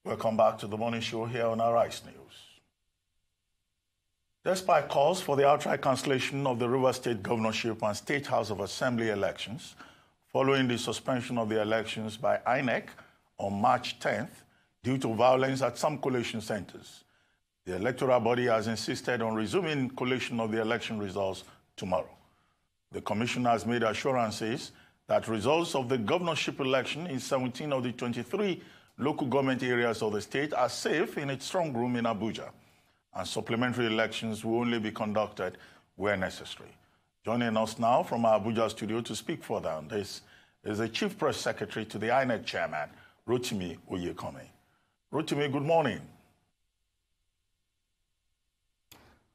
Welcome back to the morning show here on Arise News. Despite calls for the outright cancellation of the Rivers State Governorship and State House of Assembly elections, following the suspension of the elections by INEC on March 10th due to violence at some collation centers, the electoral body has insisted on resuming collation of the election results tomorrow. The commission has made assurances that results of the governorship election in 17 of the 23 local government areas of the state are safe in its strong room in Abuja, and supplementary elections will only be conducted where necessary. Joining us now from our Abuja studio to speak further on this is the Chief Press Secretary to the INEC Chairman, ROTIMI OYEKANMI. ROTIMI, good morning.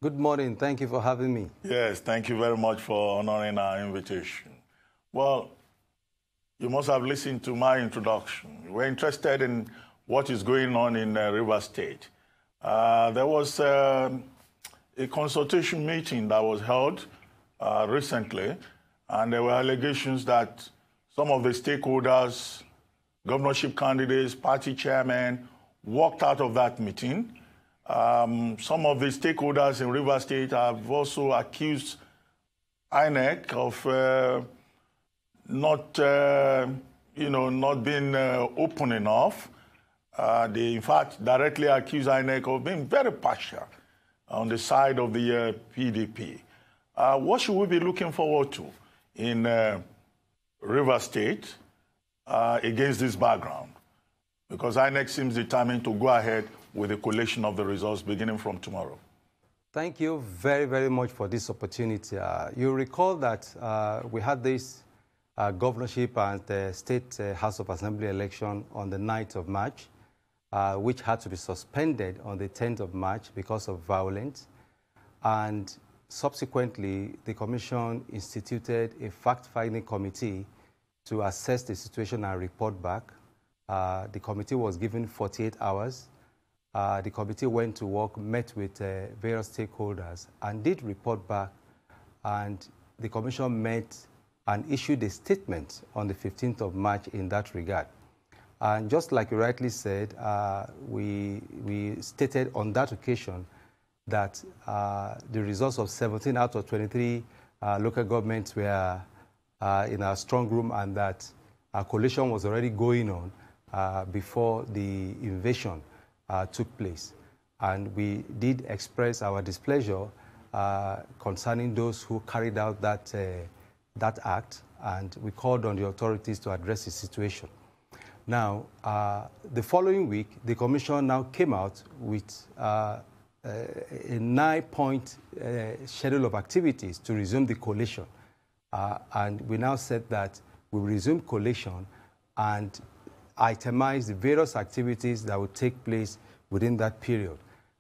Good morning. Thank you for having me. Yes, thank you very much for honoring our invitation. Well, you must have listened to my introduction. We're interested in what is going on in Rivers State. There was a consultation meeting that was held recently, and there were allegations that some of the stakeholders, governorship candidates, party chairmen, walked out of that meeting. Some of the stakeholders in Rivers State have also accused INEC of not being open enough. They, in fact, directly accuse INEC of being very partial on the side of the PDP. What should we be looking forward to in Rivers State against this background? Because INEC seems determined to go ahead with the collation of the results beginning from tomorrow. Thank you very, very much for this opportunity. You recall that we had this governorship and State House of Assembly election on the 9th of March, which had to be suspended on the 10th of March because of violence. And subsequently, the Commission instituted a fact-finding committee to assess the situation and report back. The committee was given 48 hours. The committee went to work, met with various stakeholders, and did report back. And the Commission met and issued a statement on the 15th of March in that regard. And just like you rightly said, we stated on that occasion that the results of 17 out of 23 local governments were in our strong room, and that a collation was already going on before the invasion took place. And we did express our displeasure concerning those who carried out that act, and we called on the authorities to address the situation. Now, the following week, the Commission now came out with a 9-point schedule of activities to resume the collation. And we now said that we will resume collation and itemize the various activities that will take place within that period.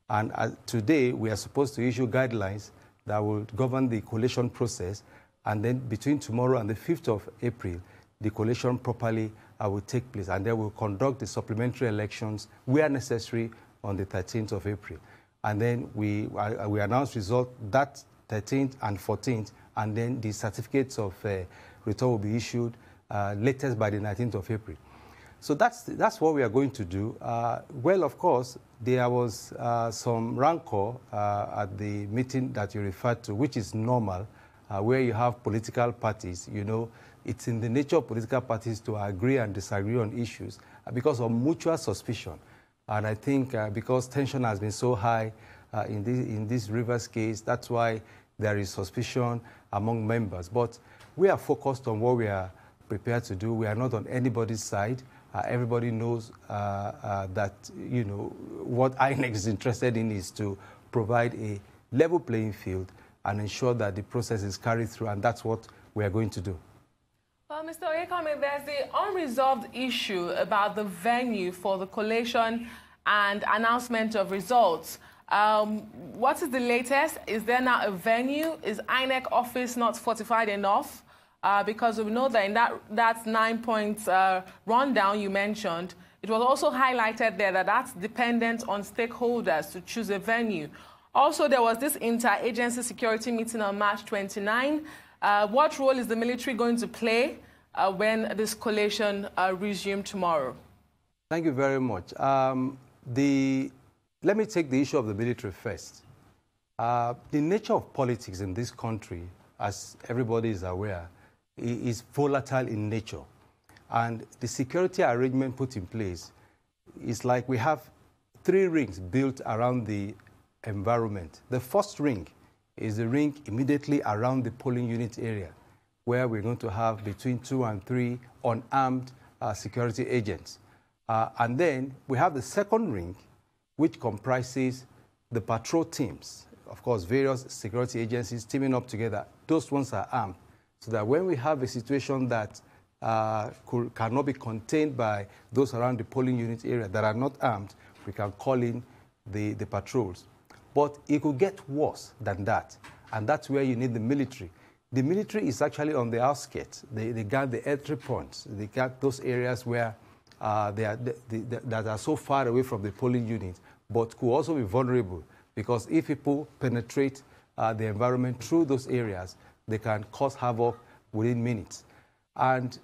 And today, we are supposed to issue guidelines that will govern the collation process. And then between tomorrow and the 5th of April, the collation properly will take place. And then we'll conduct the supplementary elections where necessary on the 13th of April. And then we announce results that 13th and 14th, and then the certificates of return will be issued latest by the 19th of April. So that's what we are going to do. Well, of course, there was some rancor at the meeting that you referred to, which is normal, where you have political parties. You know, it's in the nature of political parties to agree and disagree on issues because of mutual suspicion. And I think because tension has been so high in this Rivers case, that's why there is suspicion among members. But we are focused on what we are prepared to do. We are not on anybody's side. Everybody knows that, you know, what INEC is interested in is to provide a level playing field and ensure that the process is carried through, and that's what we are going to do. Well, Mr. Oyekami, there's the unresolved issue about the venue for the collation and announcement of results. What is the latest? Is there now a venue? Is INEC office not fortified enough? Because we know that in that 9-point rundown you mentioned, it was also highlighted there that that's dependent on stakeholders to choose a venue. Also, there was this interagency security meeting on March 29. What role is the military going to play when this collation resumes tomorrow? Thank you very much. Let me take the issue of the military first. The nature of politics in this country, as everybody is aware, is volatile in nature. And the security arrangement put in place is like we have 3 rings built around the environment. The first ring is the ring immediately around the polling unit area, where we're going to have between 2 and 3 unarmed security agents. And then we have the second ring, which comprises the patrol teams. Of course, various security agencies teaming up together. Those ones are armed, so that when we have a situation that cannot be contained by those around the polling unit area that are not armed, we can call in the patrols. But it could get worse than that, and that's where you need the military. The military is actually on the outskirts. They guard the entry points. They guard those areas where that are so far away from the polling unit, but could also be vulnerable, because if people penetrate the environment through those areas, they can cause havoc within minutes. And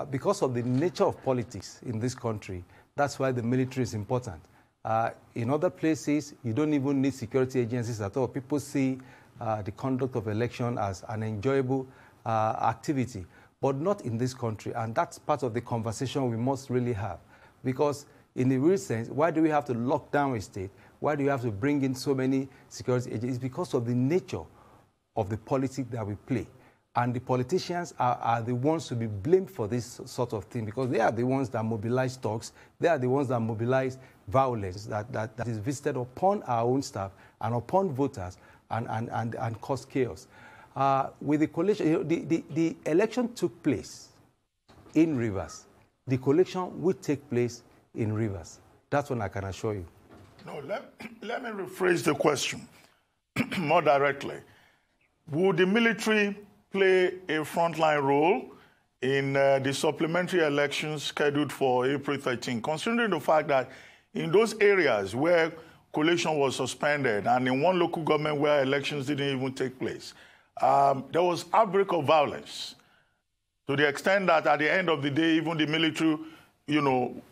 because of the nature of politics in this country, that's why the military is important. In other places, you don't even need security agencies at all. People see the conduct of election as an enjoyable activity, but not in this country. And that's part of the conversation we must really have. Because in the real sense, why do we have to lock down a state? Why do you have to bring in so many security agents? It's because of the nature of the politics that we play. And the politicians are the ones to be blamed for this sort of thing, because they are the ones that mobilize thugs. They are the ones that mobilize violence that is visited upon our own staff and upon voters and cause chaos. With the collation, the election took place in Rivers. The collation will take place in Rivers. That's what I can assure you. No, let me rephrase the question more directly. Would the military play a frontline role in the supplementary elections scheduled for April 13, considering the fact that in those areas where collation was suspended and in one local government where elections didn't even take place, there was outbreak of violence to the extent that at the end of the day, even the military,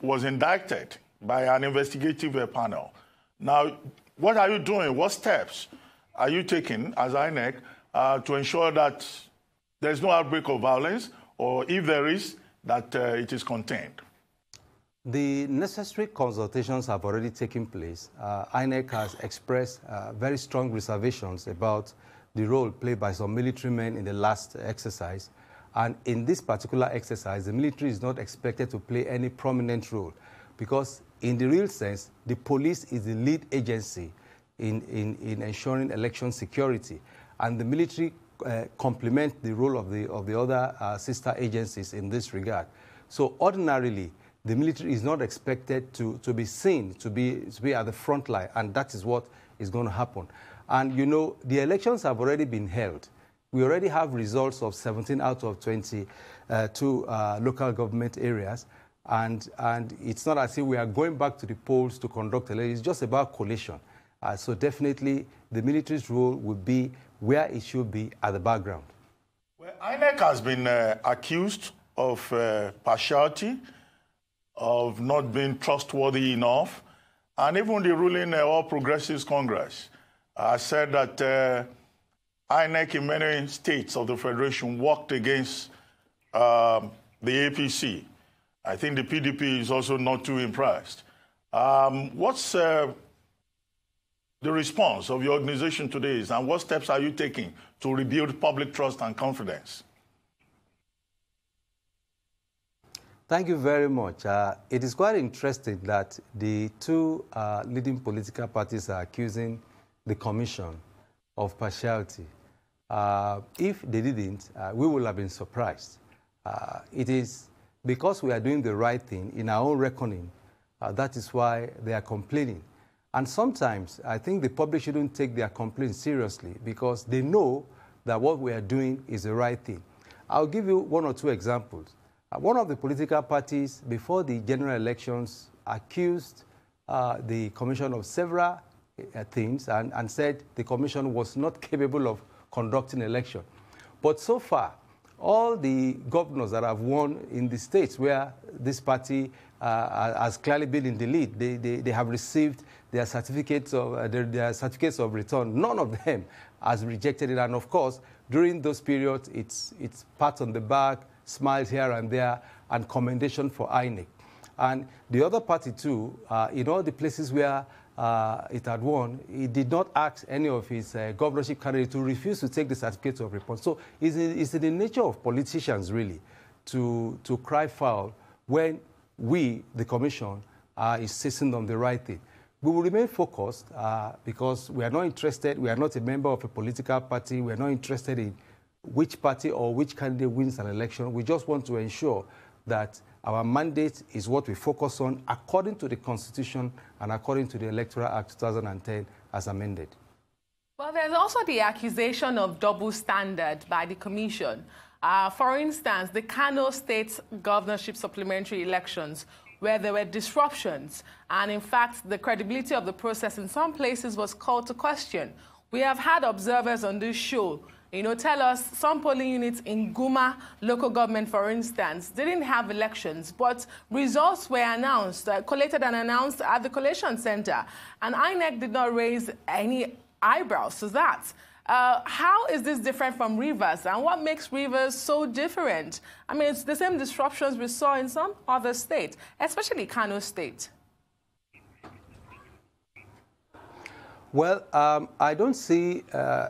was indicted by an investigative panel. Now, what are you doing? What steps are you taking as INEC to ensure that there's no outbreak of violence, or if there is, that it is contained? The necessary consultations have already taken place. INEC has expressed very strong reservations about the role played by some military men in the last exercise. And in this particular exercise, the military is not expected to play any prominent role, because in the real sense, the police is the lead agency in ensuring election security. And the military complement the role of the other sister agencies in this regard. So ordinarily, the military is not expected to be seen to be at the front line, and that is what is going to happen. And the elections have already been held. We already have results of 17 out of 22 local government areas, and it's not as if we are going back to the polls to conduct elections. It's just about collation. So definitely, the military's role would be where it should be, at the background. Well, INEC has been accused of partiality, of not being trustworthy enough, and even the ruling All Progressives Congress said that INEC in many states of the Federation worked against the APC. I think the PDP is also not too impressed. What's the response of your organization to this, and what steps are you taking to rebuild public trust and confidence? Thank you very much. It is quite interesting that the 2 leading political parties are accusing the Commission of partiality. If they didn't, we would have been surprised. It is because we are doing the right thing in our own reckoning. That is why they are complaining. And sometimes, I think the public shouldn't take their complaints seriously, because they know that what we are doing is the right thing. I'll give you 1 or 2 examples. One of the political parties, before the general elections, accused the Commission of several things and said the Commission was not capable of conducting election. But so far, all the governors that have won in the states where this party has clearly been in the lead. They have received their certificates of return. None of them has rejected it. And of course, during those periods, it's pats on the back, smiles here and there, and commendation for INEC. And the other party too, in all the places where it had won, it did not ask any of his governorship candidates to refuse to take the certificate of return. So it's in the nature of politicians, really, to cry foul when we, the Commission, are insisting on the right thing. We will remain focused because we are not interested, we are not a member of a political party, we are not interested in which party or which candidate wins an election. We just want to ensure that our mandate is what we focus on according to the Constitution and according to the Electoral Act 2010 as amended. Well, there's also the accusation of double standard by the Commission. For instance, the Kano State governorship supplementary elections, where there were disruptions, and in fact, the credibility of the process in some places was called to question. We have had observers on this show, tell us some polling units in Guma local government, for instance, didn't have elections, but results were announced, collated and announced at the collation center, and INEC did not raise any eyebrows to that. How is this different from Rivers, and what makes Rivers so different? I mean, it's the same disruptions we saw in some other states, especially Kano State. Well, I don't see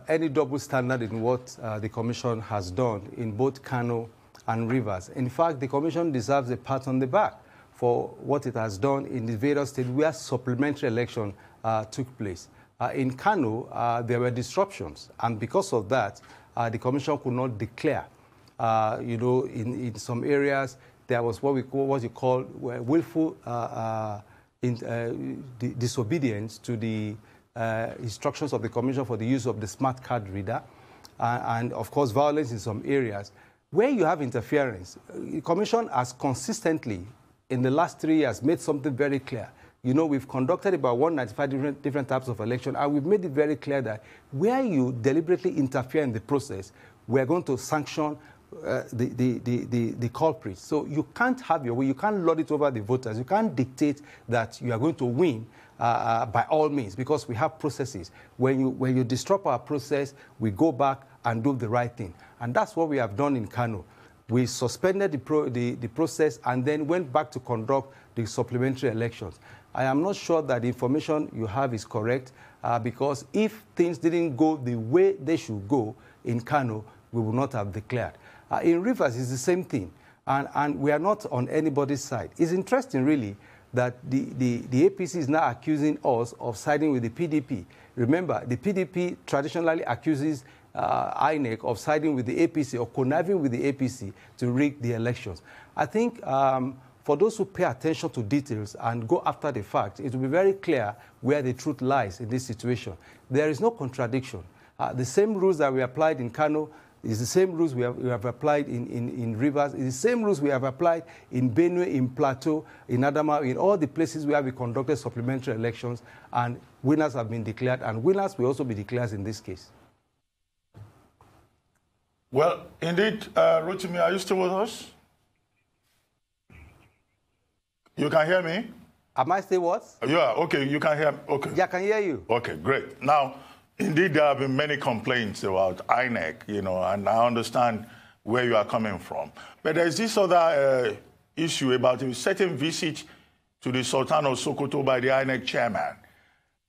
any double standard in what the Commission has done in both Kano and Rivers. In fact, the Commission deserves a pat on the back for what it has done in the various states where supplementary election took place. In Kano, there were disruptions, and because of that, the Commission could not declare. In some areas, there was what you call willful disobedience to the instructions of the Commission for the use of the smart card reader, and of course violence in some areas. Where you have interference, the Commission has consistently, in the last 3 years, made something very clear. We've conducted about 195 different types of election, and we've made it very clear that where you deliberately interfere in the process, we're going to sanction the culprits. So you can't have your way. You can't lord it over the voters. You can't dictate that you are going to win by all means, because we have processes. When you disrupt our process, we go back and do the right thing. And that's what we have done in Kano. We suspended the process and then went back to conduct the supplementary elections. I am not sure that the information you have is correct, because if things didn't go the way they should go in Kano, we would not have declared. In Rivers, it's the same thing, and we are not on anybody's side. It's interesting, really, that the APC is now accusing us of siding with the PDP. Remember, the PDP traditionally accuses INEC of siding with the APC or conniving with the APC to rig the elections. I think for those who pay attention to details and go after the fact, it will be very clear where the truth lies in this situation. There is no contradiction. The same rules that we applied in Kano is the same rules we have applied in Rivers. It's the same rules we have applied in Benue, in Plateau, in Adamawa, in all the places where we conducted supplementary elections, and winners have been declared, and winners will also be declared in this case. Well, indeed, Rotimi, are you still with us? You can hear me? Am I still what? Yeah, okay, you can hear me. Okay. Yeah, I can hear you. Okay, great. Now, indeed, there have been many complaints about INEC, and I understand where you are coming from. But there's this other issue about a certain visit to the Sultan of Sokoto by the INEC chairman.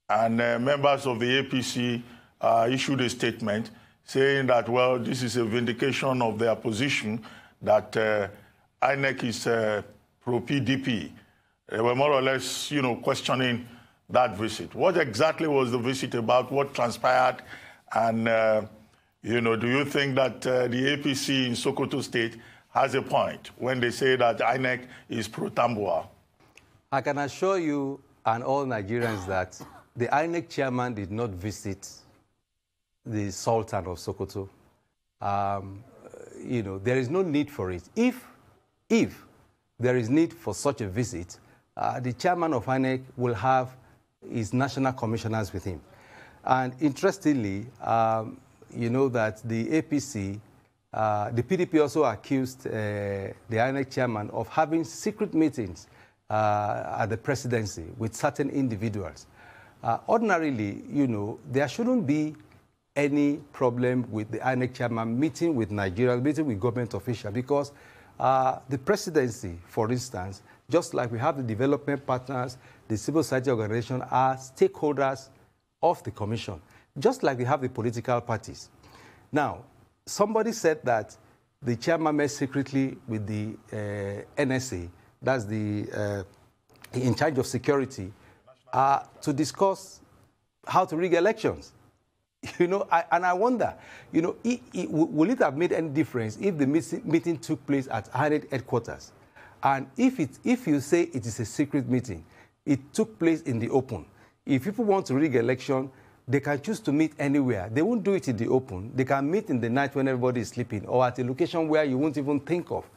And members of the APC issued a statement saying that, well, this is a vindication of their position that INEC is pro-PDP. They were more or less, questioning that visit. What exactly was the visit about? What transpired? And, do you think that the APC in Sokoto State has a point when they say that INEC is pro-Tambuwal? I can assure you and all Nigerians that the INEC chairman did not visit the Sultan of Sokoto. There is no need for it. If there is need for such a visit, the chairman of INEC will have his national commissioners with him. And interestingly, that the APC, the PDP also accused the INEC chairman of having secret meetings at the presidency with certain individuals. Ordinarily, you know, there shouldn't be any problem with the INEC chairman meeting with Nigerians, meeting with government officials, because the presidency, for instance, just like we have the development partners, the civil society organization are stakeholders of the commission, just like we have the political parties. Now, somebody said that the chairman met secretly with the NSA, that's the in charge of security, to discuss how to rig elections. You know, and I wonder, you know, will it have made any difference if the meeting took place at INEC headquarters? And if you say it is a secret meeting, it took place in the open. If people want to rig election, they can choose to meet anywhere. They won't do it in the open. They can meet in the night when everybody is sleeping, or at a location where you won't even think of.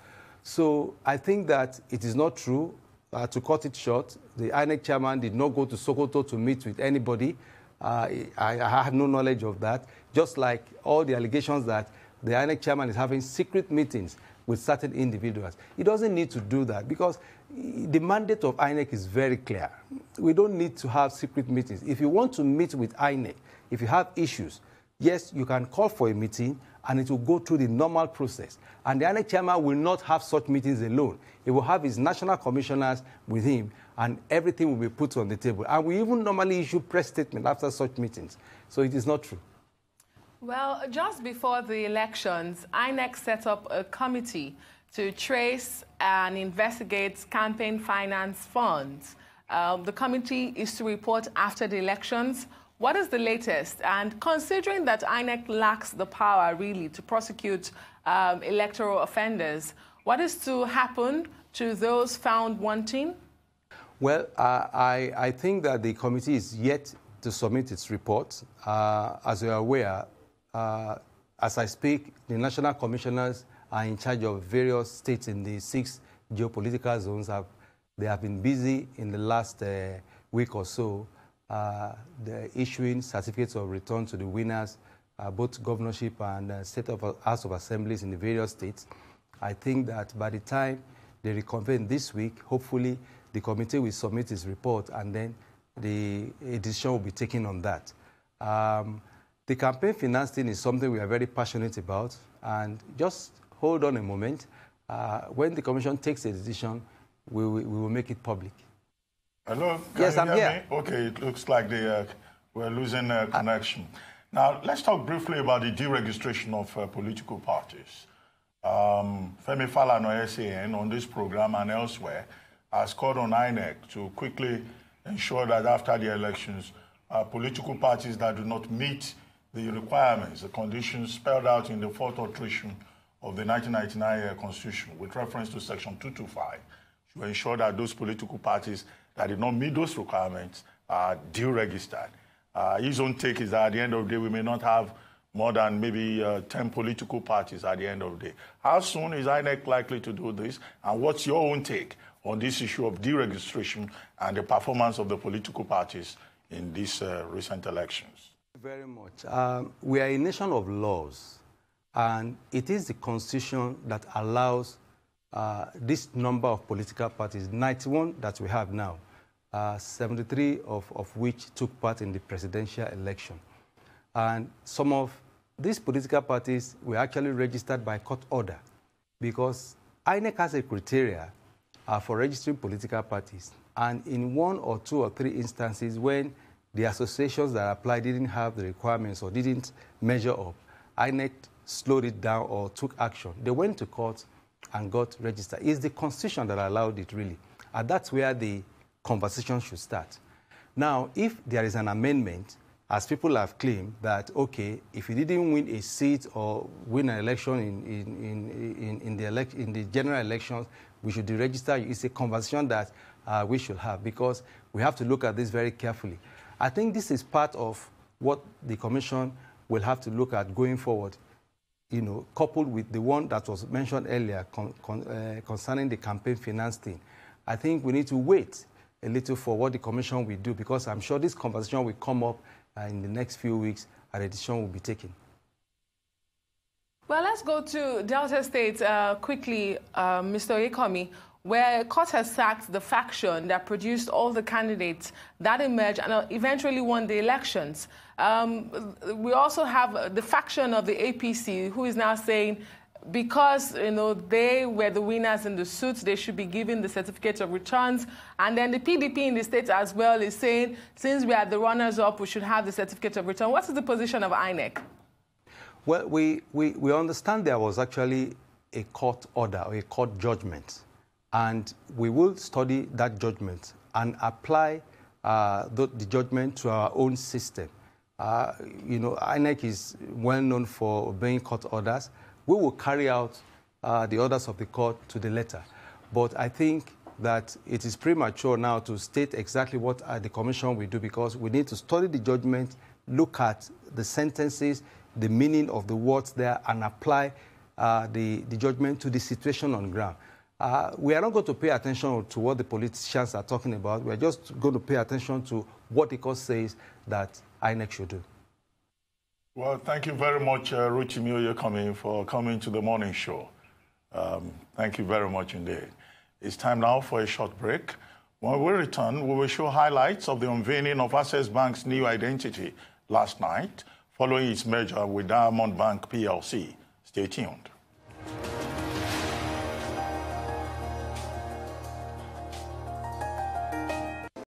So I think that it is not true. To cut it short, the INEC chairman did not go to Sokoto to meet with anybody. I have no knowledge of that, just like all the allegations that the INEC chairman is having secret meetings with certain individuals. He doesn't need to do that because the mandate of INEC is very clear. We don't need to have secret meetings. If you want to meet with INEC, if you have issues, yes, you can call for a meeting and it will go through the normal process. And the INEC chairman will not have such meetings alone. He will have his national commissioners with him and everything will be put on the table. And we even normally issue press statements after such meetings. So it is not true. Well, just before the elections, INEC set up a committee to trace and investigate campaign finance funds. The committee is to report after the elections. What is the latest? And considering that INEC lacks the power, really, to prosecute electoral offenders, what is to happen to those found wanting? Well, I think that the committee is yet to submit its report. As you are aware, as I speak, the national commissioners are in charge of various states in the 6 geopolitical zones. They have been busy in the last week or so, issuing certificates of return to the winners, both governorship and state of House of Assemblies in the various states. I think that by the time they reconvene this week, hopefully the committee will submit its report and then a decision will be taken on that. The campaign finance thing is something we are very passionate about, and just hold on a moment. When the commission takes a decision, we will make it public. Hello? Yes, I'm here. Me? Okay, it looks like we're losing connection. Now, let's talk briefly about the deregistration of political parties. Femi Falana, SAN, on this program and elsewhere, has called on INEC to quickly ensure that after the elections, political parties that do not meet the requirements, the conditions spelled out in the 4th alteration of the 1999 Constitution with reference to Section 225, to ensure that those political parties that did not meet those requirements are deregistered. His own take is that at the end of the day, we may not have more than maybe 10 political parties at the end of the day. How soon is INEC likely to do this? And what's your own take on this issue of deregistration and the performance of the political parties in these recent elections? Very much. We are a nation of laws, and it is the Constitution that allows this number of political parties, 91 that we have now, 73 of which took part in the presidential election. And some of these political parties were actually registered by court order because INEC has a criteria for registering political parties. And in 1 or 2 or 3 instances when the associations that applied didn't have the requirements or didn't measure up, INEC slowed it down or took action. They went to court and got registered. It's the Constitution that allowed it, really. And that's where the conversation should start. Now, if there is an amendment, as people have claimed, that, okay, if you didn't win a seat or win an election in the general elections, we should deregister you. It's a conversation that we should have because we have to look at this very carefully. I think this is part of what the Commission will have to look at going forward, you know, coupled with the one that was mentioned earlier concerning the campaign finance thing. I think we need to wait a little for what the Commission will do because I'm sure this conversation will come up in the next few weeks and a decision will be taken. Well, let's go to Delta State quickly, Mr. Oyekami. where a court has sacked the faction that produced all the candidates that emerged and eventually won the elections. We also have the faction of the APC who is now saying, because they were the winners in the suits, they should be given the certificate of returns. And then the PDP in the state as well is saying, since we are the runners-up, we should have the certificate of return. What is the position of INEC? Well, we understand there was actually a court order or a court judgment, and we will study that judgment and apply the judgment to our own system. INEC is well known for obeying court orders. We will carry out the orders of the court to the letter. But I think that it is premature now to state exactly what the commission will do, because we need to study the judgment, look at the sentences, the meaning of the words there, and apply the judgment to the situation on ground. We are not going to pay attention to what the politicians are talking about. We are just going to pay attention to what the court says that INEC should do. Well, thank you very much, ROTIMI OYEKANMI, for coming to the morning show. Thank you very much indeed. It's time now for a short break. When we return, we will show highlights of the unveiling of Access Bank's new identity last night, following its merger with Diamond Bank PLC. Stay tuned.